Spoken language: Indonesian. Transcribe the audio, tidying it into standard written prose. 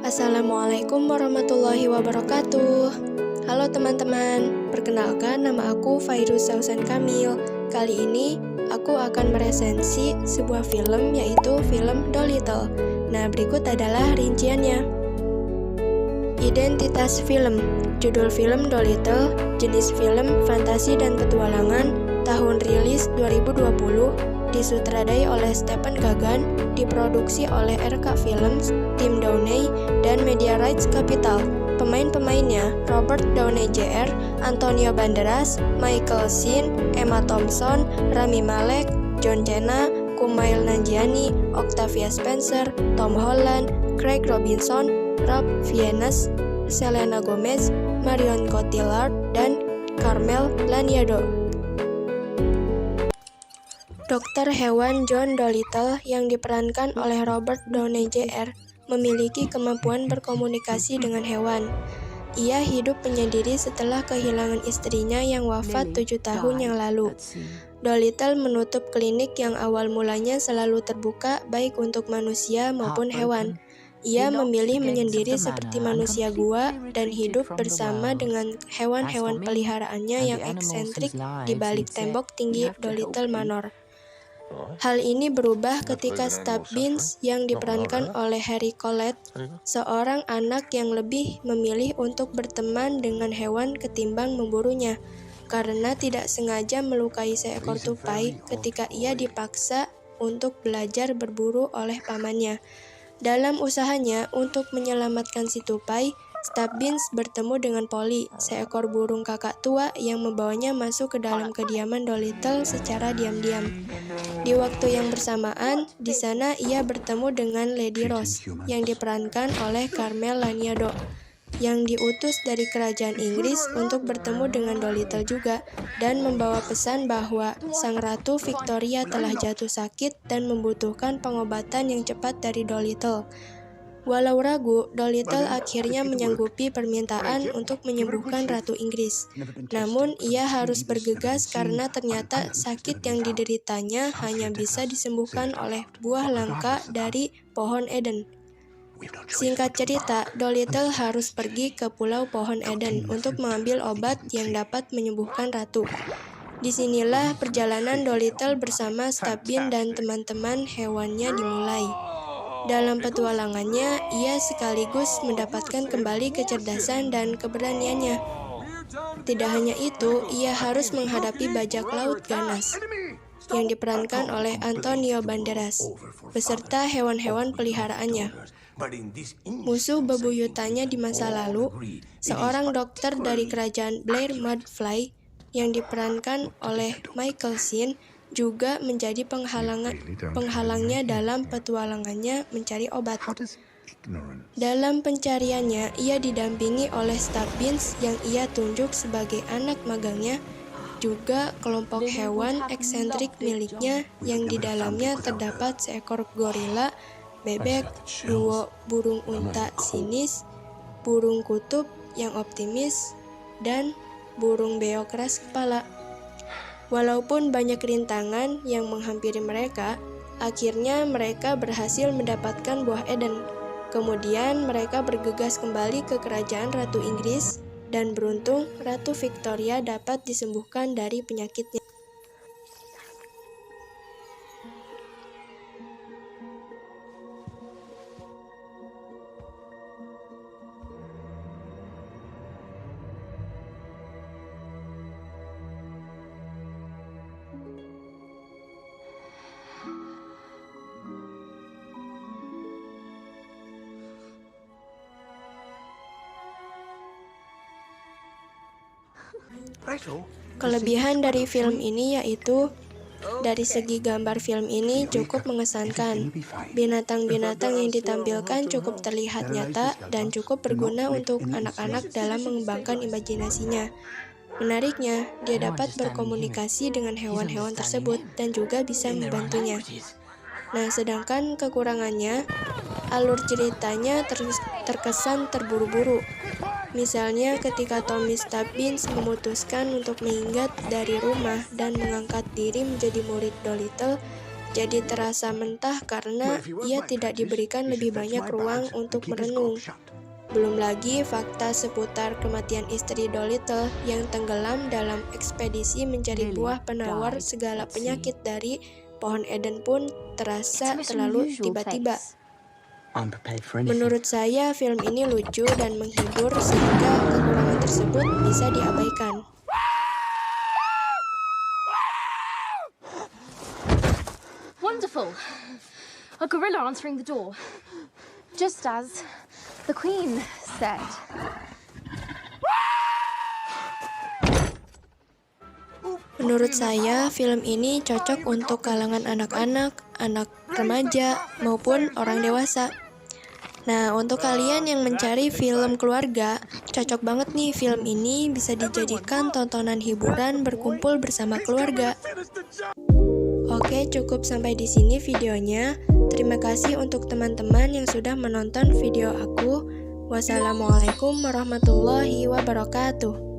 Assalamualaikum warahmatullahi wabarakatuh. Halo teman-teman, perkenalkan nama aku Fairuz Sausan Kamil. Kali ini aku akan meresensi sebuah film, yaitu film Dolittle. Nah, berikut adalah rinciannya. Identitas film. Judul film Dolittle, jenis film fantasi dan petualangan, tahun rilis 2020, disutradai oleh Stephen Kagan, diproduksi oleh RK Films, Tim Downey, dan Media Rights Capital. Pemain-pemainnya Robert Downey Jr., Antonio Banderas, Michael Sheen, Emma Thompson, Rami Malek, John Cena, Kumail Nanjiani, Octavia Spencer, Tom Holland, Craig Robinson, Ralph Fiennes, Selena Gomez, Marion Cotillard, dan Carmel Laniado. Dokter hewan John Dolittle yang diperankan oleh Robert Downey Jr. memiliki kemampuan berkomunikasi dengan hewan. Ia hidup menyendiri setelah kehilangan istrinya yang wafat 7 tahun yang lalu. Dolittle menutup klinik yang awal mulanya selalu terbuka baik untuk manusia maupun hewan. Ia memilih menyendiri seperti manusia gua dan hidup bersama dengan hewan-hewan peliharaannya yang eksentrik di balik tembok tinggi Dolittle Manor. Hal ini berubah ketika Stubbins yang diperankan oleh Harry Collett, seorang anak yang lebih memilih untuk berteman dengan hewan ketimbang memburunya, karena tidak sengaja melukai seekor tupai ketika ia dipaksa untuk belajar berburu oleh pamannya. Dalam usahanya untuk menyelamatkan si tupai, Stubbins bertemu dengan Polly, seekor burung kakak tua yang membawanya masuk ke dalam kediaman Dolittle secara diam-diam. Di waktu yang bersamaan, di sana ia bertemu dengan Lady Rose, yang diperankan oleh Carmel Laniado, yang diutus dari kerajaan Inggris untuk bertemu dengan Dolittle juga, dan membawa pesan bahwa Sang Ratu Victoria telah jatuh sakit dan membutuhkan pengobatan yang cepat dari Dolittle. Walau ragu, Dolittle akhirnya menyanggupi permintaan untuk menyembuhkan Ratu Inggris. Namun, ia harus bergegas karena ternyata sakit yang dideritanya hanya bisa disembuhkan oleh buah langka dari pohon Eden. Singkat cerita, Dolittle harus pergi ke Pulau Pohon Eden untuk mengambil obat yang dapat menyembuhkan ratu. Disinilah perjalanan Dolittle bersama Stubbins dan teman-teman hewannya dimulai. Dalam petualangannya, ia sekaligus mendapatkan kembali kecerdasan dan keberaniannya. Tidak hanya itu, ia harus menghadapi bajak laut ganas, yang diperankan oleh Antonio Banderas, beserta hewan-hewan peliharaannya. Musuh bebuyutannya di masa lalu, seorang dokter dari kerajaan Blair Mudfly, yang diperankan oleh Michael Sheen, juga menjadi penghalangnya dalam petualangannya mencari obat. Dalam pencariannya, ia didampingi oleh Stubbins yang ia tunjuk sebagai anak magangnya, juga kelompok hewan eksentrik miliknya yang di dalamnya terdapat seekor gorila, bebek, duo burung unta sinis, burung kutub yang optimis, dan burung beo keras kepala. Walaupun banyak rintangan yang menghampiri mereka, akhirnya mereka berhasil mendapatkan buah Eden. Kemudian mereka bergegas kembali ke kerajaan Ratu Inggris, dan beruntung Ratu Victoria dapat disembuhkan dari penyakitnya. Kelebihan dari film ini yaitu dari segi gambar film ini cukup mengesankan. Binatang-binatang yang ditampilkan cukup terlihat nyata dan cukup berguna untuk anak-anak dalam mengembangkan imajinasinya. Menariknya, dia dapat berkomunikasi dengan hewan-hewan tersebut dan juga bisa membantunya. Nah, sedangkan kekurangannya, alur ceritanya terkesan terburu-buru. Misalnya ketika Tommy Stubbins memutuskan untuk minggat dari rumah dan mengangkat diri menjadi murid Dolittle, jadi terasa mentah karena ia tidak diberikan lebih banyak ruang untuk merenung. Belum lagi fakta seputar kematian istri Dolittle yang tenggelam dalam ekspedisi mencari buah penawar segala penyakit dari pohon Eden pun terasa terlalu tiba-tiba. Menurut saya, film ini lucu dan menghibur sehingga kekurangan tersebut bisa diabaikan. Wonderful! A gorilla answering the door. Just as the Queen said. Menurut saya, film ini cocok untuk kalangan anak-anak, anak remaja, maupun orang dewasa. Nah, untuk kalian yang mencari film keluarga, cocok banget nih film ini bisa dijadikan tontonan hiburan berkumpul bersama keluarga. Oke, cukup sampai di sini videonya. Terima kasih untuk teman-teman yang sudah menonton video aku. Wassalamualaikum warahmatullahi wabarakatuh.